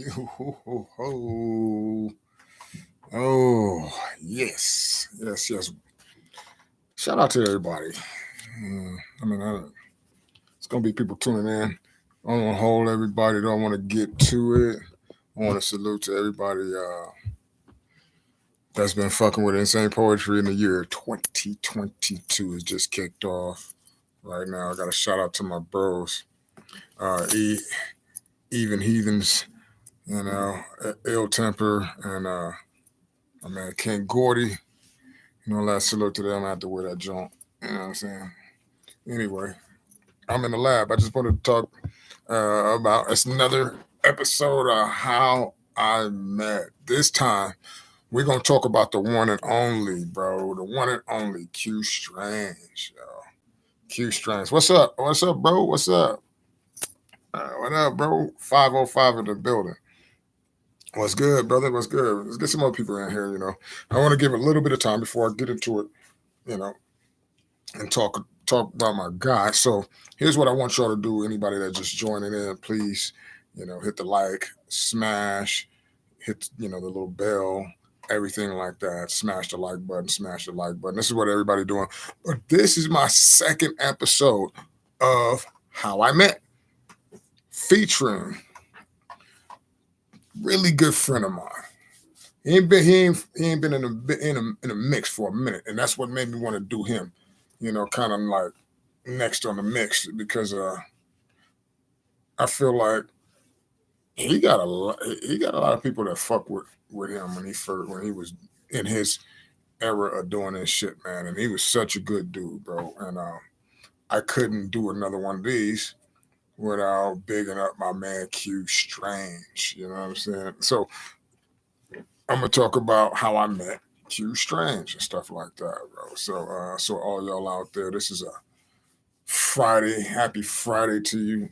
Ho. Oh, yes. Shout out to everybody. It's gonna be people tuning in. I don't want to hold everybody. Don't want to get to it. I want to salute to everybody that's been fucking with insane poetry in the year 2022. Is just kicked off right now. I got a shout out to my bros, even heathens, ill temper, and my man King Gordy. Last salute to them. I have to wear that junk. You know what I'm saying? Anyway, I'm in the lab. I just wanted to talk about it's another episode of How I Met. This time, we're going to talk about the one and only, bro. The one and only Q Strange, yo. Q Strange. What's up? What's up, bro? What's up? What up, bro? 505 in the building. What's good, brother? What's good? Let's get some more people in here, I want to give a little bit of time before I get into it, and talk about my guy. So here's what I want y'all to do. Anybody that just joining in, please, hit the like, smash, hit, the little bell, everything like that. Smash the like button, smash the like button. This is what everybody doing. But this is my second episode of How I Met, featuring really good friend of mine. He ain't been in a mix for a minute, and that's what made me want to do him. Kind of like next on the mix because I feel like he got a lot of people that fuck with him when he was in his era of doing this shit, man. And he was such a good dude, bro. And I couldn't do another one of these without bigging up my man Q Strange. You know what I'm saying? So I'm gonna talk about how I met Q Strange and stuff like that, bro. So all y'all out there, this is a Friday. Happy Friday to you.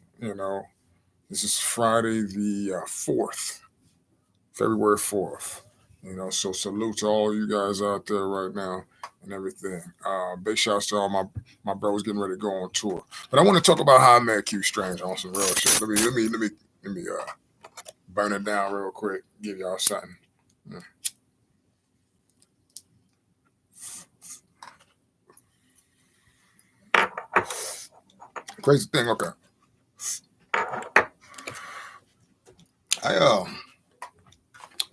This is Friday the 4th, February 4th. So salute to all you guys out there right now and everything. Big shouts to all my bros getting ready to go on tour. But I want to talk about how I met Q Strange on some real shit. Let me burn it down real quick. Give y'all something. Crazy thing, okay. I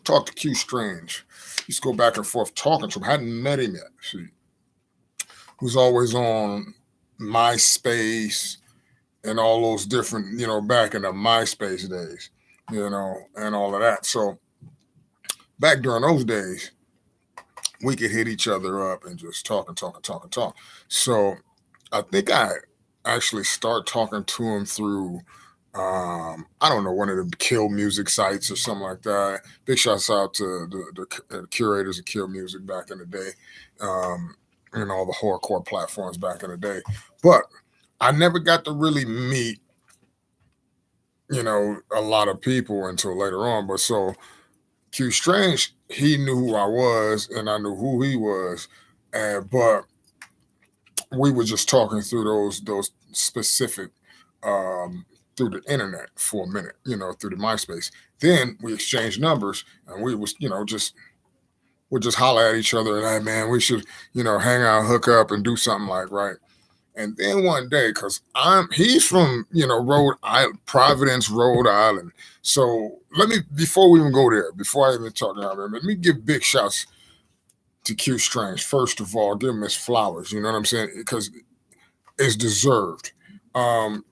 talked to Q Strange. Used to go back and forth talking to him. Hadn't met him yet. See, who's always on MySpace and all those different, back in the MySpace days, and all of that. So back during those days, we could hit each other up and just talk. So I think I actually start talking to him through I don't know, one of the Kill Music sites or something like that. Big shouts out to the curators of Kill Music back in the day, and all the horrorcore platforms back in the day. But I never got to really meet, a lot of people until later on. But so Q Strange, he knew who I was, and I knew who he was, but we were just talking through those specific. Through the internet for a minute, through the MySpace. Then we exchanged numbers, and we was, we'd just holler at each other and, hey, man, we should, hang out, hook up, and do something like, right. And then one day, cause he's from, Providence, Rhode Island. So before we even go there, before I even talk about him, let me give big shouts to Q Strange. First of all, give him his flowers. You know what I'm saying? Because it's deserved.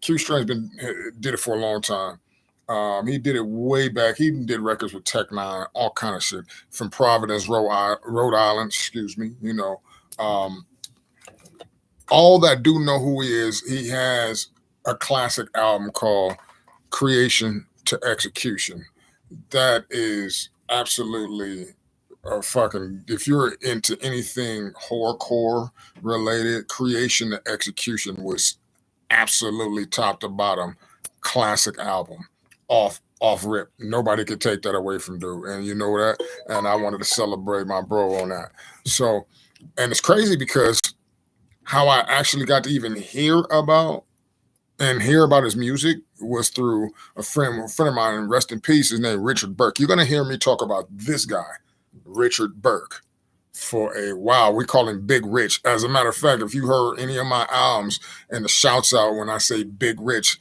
Q Strange did it for a long time. He did it way back. He did records with Tech Nine, all kind of shit from Providence, Rhode Island. Excuse me. All that do know who he is. He has a classic album called Creation to Execution. That is absolutely fucking. If you're into anything horrorcore related, Creation to Execution was absolutely top to bottom classic album, off rip. Nobody could take that away from dude, and you know that. And I wanted to celebrate my bro on that. So, and it's crazy because how I actually got to even hear about and hear about his music was through a friend of mine, rest in peace, his name Richard Burke. You're gonna hear me talk about this guy, Richard Burke, for a while. We call him Big Rich. As a matter of fact, if you heard any of my albums and the shouts out when I say Big Rich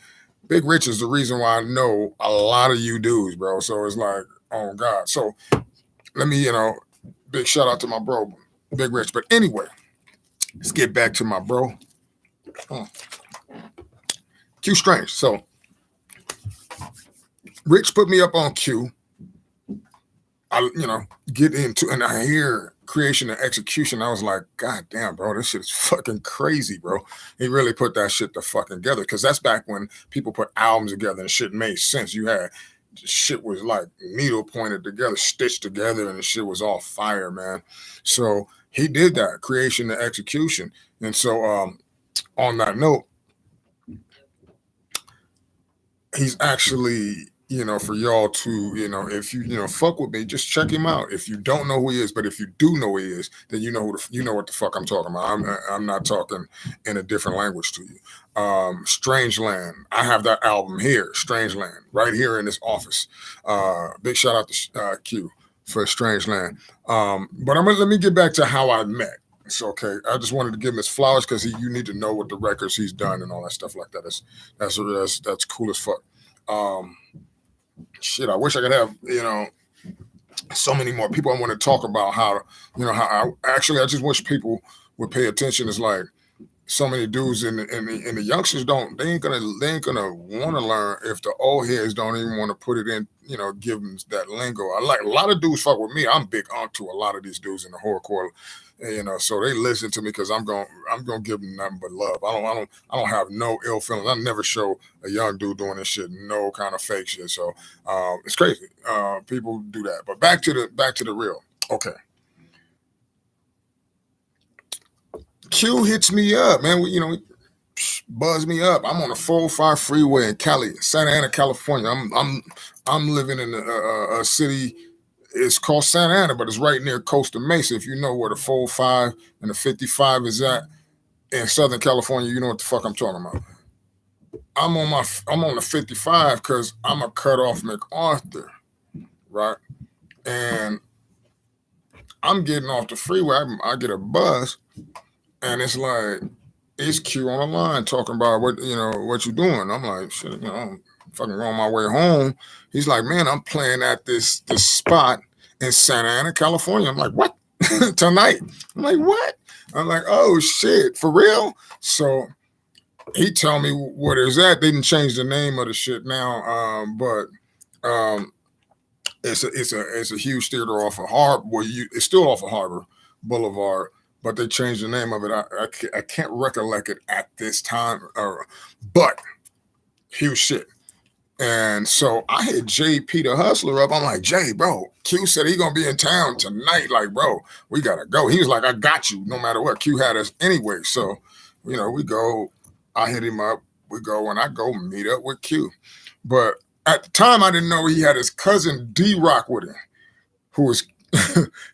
is the reason why I know a lot of you dudes, bro. So it's like, oh God. So let me, big shout out to my bro, Big Rich. But anyway, let's get back to my bro. Q Strange. So Rich put me up on Q. I, get into, and I hear creation and execution. I was like, God damn, bro, this shit is fucking crazy, bro. He really put that shit to fucking together, because that's back when people put albums together and shit made sense. You had shit was like needle pointed together, stitched together, and the shit was all fire, man. So he did that, creation and execution. And so on that note, he's actually, for y'all to, if you, fuck with me, just check him out. If you don't know who he is, but if you do know who he is, then you know what the fuck I'm talking about. I'm not talking in a different language to you. Strange Land. I have that album here, Strange Land, right here in this office. Big shout out to Q for Strange Land. But let me get back to how I met. It's okay. I just wanted to give him his flowers, because you need to know what the records he's done and all that stuff like that. That's cool as fuck. Shit, I wish I could have, so many more people I want to talk about how I just wish people would pay attention. It's like so many dudes and the youngsters they ain't gonna want to learn if the old heads don't even want to put it in, give them that lingo. I like a lot of dudes fuck with me. I'm big onto a lot of these dudes in the horrorcore, so they listen to me, because I'm gonna give them nothing but love. I don't have no ill feelings. I never show a young dude doing this shit no kind of fake shit. So it's crazy. People do that. But back to the real. Okay. Q hits me up, man. Buzz me up. I'm on the 405 freeway in Santa Ana, California. I'm living in a city. It's called Santa Ana, but it's right near Costa Mesa. If you know where the 405 and the 55 is at in Southern California, you know what the fuck I'm talking about. I'm on the 55 because I'm a cut off MacArthur, right? And I'm getting off the freeway. I get a bus, and it's like, it's Q on the line talking about what you doing. I'm like, shit, I'm fucking on my way home. He's like, man, I'm playing at this spot in Santa Ana, California. I'm like, what? Tonight? I'm like, what? I'm like, oh shit, for real? So he tell me what is that. They didn't change the name of the shit now, but it's a huge theater off of Harbor. Well, it's still off of Harbor Boulevard, but they changed the name of it. I can't recollect it at this time, but huge shit. And so I hit JP the Hustler up. I'm like, Jay, bro, Q said he gonna be in town tonight. Like, bro, we gotta go. He was like, I got you, no matter what. Q had us anyway. So, we go. I hit him up. We go, and I go meet up with Q. But at the time, I didn't know he had his cousin D-Rock with him, who was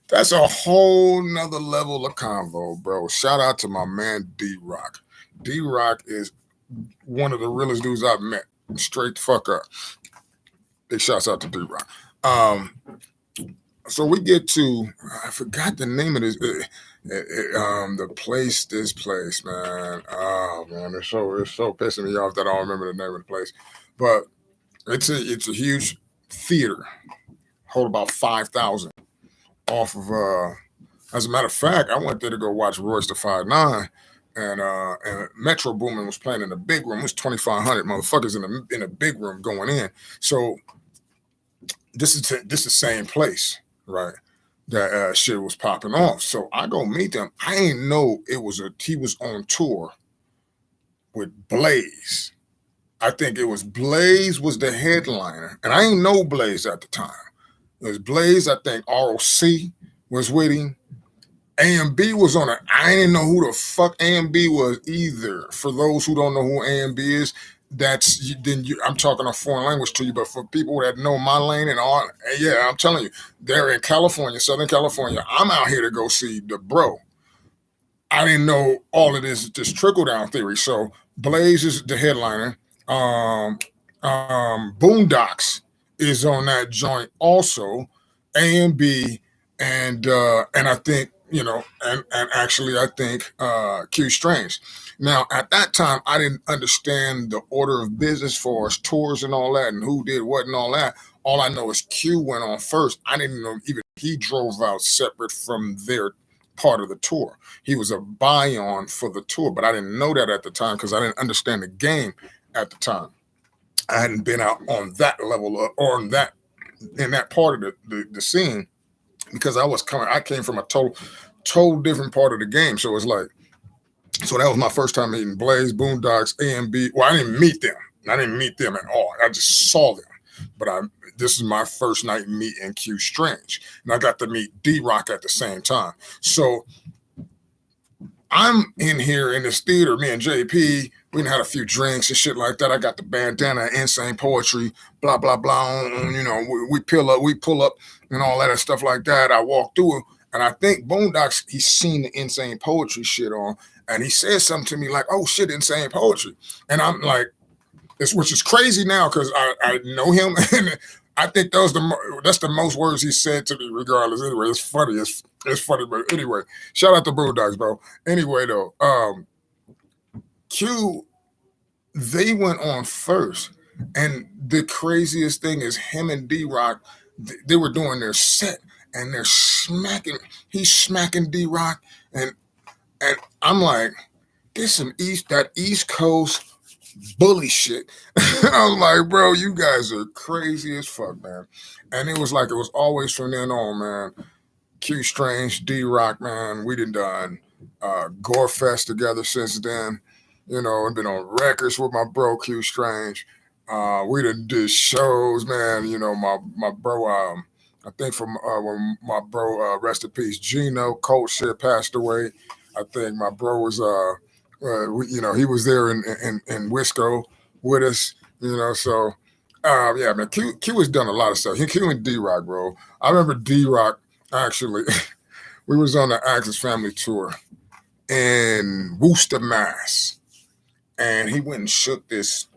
that's a whole nother level of convo, bro. Shout out to my man D-Rock. D-Rock is one of the realest dudes I've met. Straight the fuck up. Big shouts out to D-Rock. So we get to, I forgot the name of this, this place, man. Oh man, it's so pissing me off that I don't remember the name of the place. But it's a huge theater, hold about 5,000 off of. As a matter of fact, I went there to go watch Royce the 5'9", and Metro Boomin was playing in the big room. It was 2,500 motherfuckers in a big room going in. So this is the same place, right? That shit was popping off. So I go meet them. I ain't know he was on tour with Blaze. I think it was Blaze was the headliner, and I ain't know Blaze at the time. It was Blaze. I think ROC was with him. AMB was on it. I didn't know who the fuck AMB was either. For those who don't know who AMB is, I'm talking a foreign language to you. But for people that know my lane and all, yeah, I'm telling you, they're in California, Southern California. I'm out here to go see the bro. I didn't know all of this trickle down theory. So Blaze is the headliner. Boondocks is on that joint also. A and B, and I think and actually I think Q Strange. Now at that time I didn't understand the order of business for us tours and all that, and who did what and all that. All I know is Q went on first. I didn't know even he drove out separate from their part of the tour. He was a buy-on for the tour, but I didn't know that at the time because I didn't understand the game at the time. I hadn't been out on that level or in that part of the scene because I came from a total different part of the game. So it's like, so that was my first time meeting Blaze, Boondocks, A and B. Well, I didn't meet them. I didn't meet them at all. I just saw them. But this is my first night meeting Q Strange. And I got to meet D-Rock at the same time. So I'm in here in this theater, me and JP, we had a few drinks and shit like that. I got the bandana, Insane Poetry, blah, blah, blah. We pull up and all that stuff like that. I walk through it, and I think Boondocks, he's seen the Insane Poetry shit on, and he says something to me like, oh shit, Insane Poetry. And I'm like, which is crazy now because I know him, and I think that's the most words he said to me regardless. Anyway, it's funny. It's funny, but anyway, shout out to Boondocks, bro. Anyway, though, Q, they went on first. And the craziest thing is him and D-Rock, they were doing their set and he's smacking D-Rock. And I'm like, this some East Coast bully shit. I was like, bro, you guys are crazy as fuck, man. And it was always from then on, man. Q Strange, D-Rock, man, we done Gore Fest together since then. I've been on records with my bro Q Strange. We done did shows, man. My bro, I think from when my bro, rest in peace, Gino, Coach shit passed away. I think my bro was he was there in Wisco with us, so yeah, man, Q has done a lot of stuff. Q and D-Rock, bro. I remember D-Rock, actually, we was on the Axis Family Tour in Worcester, Mass. And he went and shook this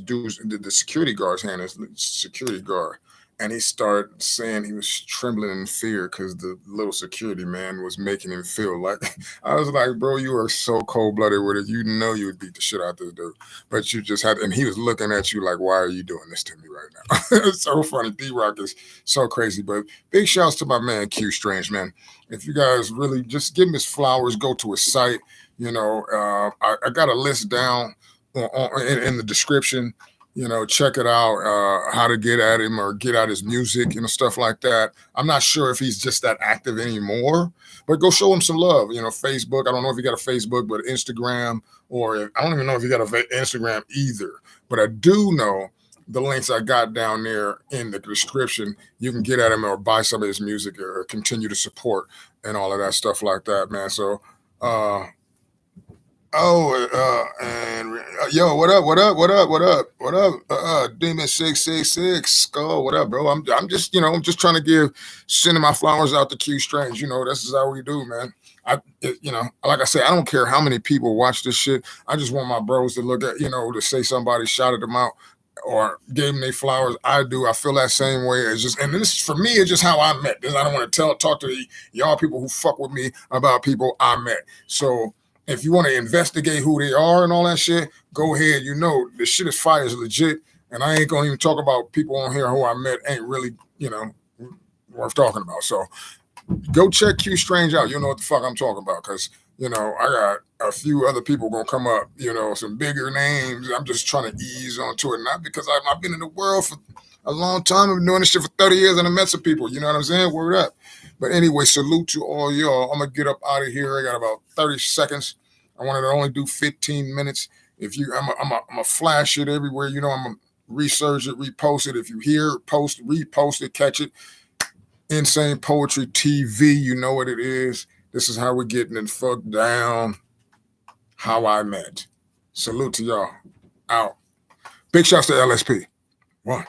dude's, the security guard's hand, his security guard. And he started saying he was trembling in fear because the little security man was making him feel like, I was like, bro, you are so cold-blooded with it. You know you would beat the shit out of this dude. But you just had, and he was looking at you like, why are you doing this to me right now? It's so funny. D-Rock is so crazy. But big shouts to my man, Q Strange, man. If you guys really just give him his flowers, go to his site. I got a list down in the description. Check it out, how to get at him or get at his music, stuff like that. I'm not sure if he's just that active anymore, but go show him some love. Facebook. I don't know if he got a Facebook, but Instagram, or I don't even know if he got an Instagram either. But I do know the links I got down there in the description. You can get at him or buy some of his music or continue to support and all of that stuff like that, man. So, yo, what up? Demon 666 Skull, what up, bro? I'm just, I'm just trying to sending my flowers out to Q Strange. This is how we do, man. Like I said, I don't care how many people watch this shit. I just want my bros to look at, to say somebody shouted them out or gave them their flowers. I do. I feel that same way. And this for me is just how I met. I don't want to talk to y'all people who fuck with me about people I met. So if you want to investigate who they are and all that shit, go ahead. The shit is fire, is legit. And I ain't going to even talk about people on here who I met ain't really, worth talking about. So go check Q Strange out. You know what the fuck I'm talking about. Because, I got a few other people going to come up, some bigger names. I'm just trying to ease onto it. Not because I've been in the world for a long time. I've been doing this shit for 30 years and I met some people. You know what I'm saying? Word up. But anyway, salute to all y'all. I'm going to get up out of here. I got about 30 seconds. I wanted to only do 15 minutes. I'm a flash it everywhere. I'm going to research it, repost it. If you hear, repost it, catch it. Insane Poetry TV, you know what it is. This is how we're getting it fucked down. How I met. Salute to y'all. Out. Big shouts to LSP. One.